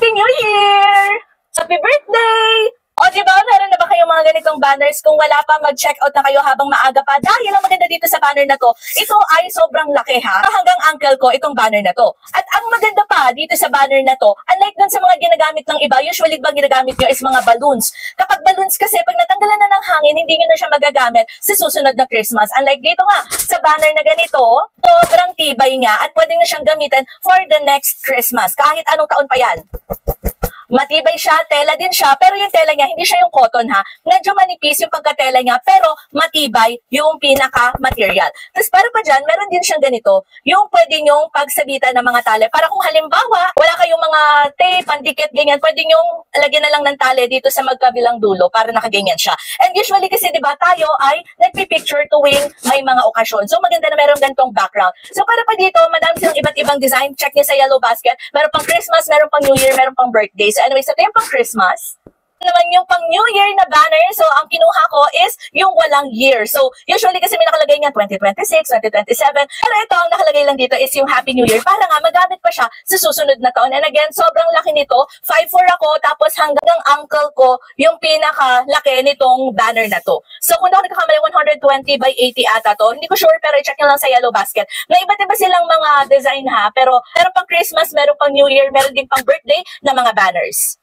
Happy New Year! Happy birthday! O, diba, meron na ba kayong mga ganitong banners? Kung wala pa, mag-check out na kayo habang maaga pa. Dahil ang maganda dito sa banner na to, ito ay sobrang laki ha. Hanggang ankle ko itong banner na to. At ang maganda pa dito sa banner na to, unlike dun sa mga ginagamit ng iba, usually ba ginagamit nyo is mga balloons. Kapag balloons kasi, pag natanggalan na ng hangin, hindi nyo na siya magagamit sa susunod na Christmas. Unlike dito nga, sa banner na ganito, sobrang tibay nga at pwede na siyang gamitin for the next Christmas. Kahit anong taon pa yan. Matibay siya, tela din siya, pero yung tela niya, hindi siya yung cotton ha. Medyo manipis yung pagkatela niya, pero matibay yung pinaka-material. Tapos para pa dyan, meron din siyang ganito, yung pwede nyong pagsabitan ng mga tali. Para kung halimbawa, wala kayong mga tape, pandikit, ganyan, pwede nyong lagyan na lang ng tali dito sa magkabilang dulo para nakaganyan siya. And usually kasi diba tayo ay nagpipicture tuwing may mga okasyon. So maganda na meron ganitong background. So para pa dito, madami silang iba't ibang design. Check niyo sa Yellow Basket. Meron pang Christmas, meron pang New Year, meron pang birthday. So anyways, ito yung pang Christmas. Naman yung pang New Year na banner. So ang kinuha ko is yung walang year. So usually kasi may nakalagay nga 2026, 2027. Pero ito ang nakalagay lang dito is yung Happy New Year para nga magamit pa siya sa susunod na taon. And again, sobrang laki nito. 5'4" ako tapos hanggang ankle ko yung pinaka-laki nitong banner na to. So kung ako nagkakamali, 120 by 80 ata to. Hindi ko sure pero i-check nyo lang sa Yellow Basket. May iba't iba silang mga design ha. Pero meron pang Christmas, meron pang New Year, meron din pang birthday na mga banners.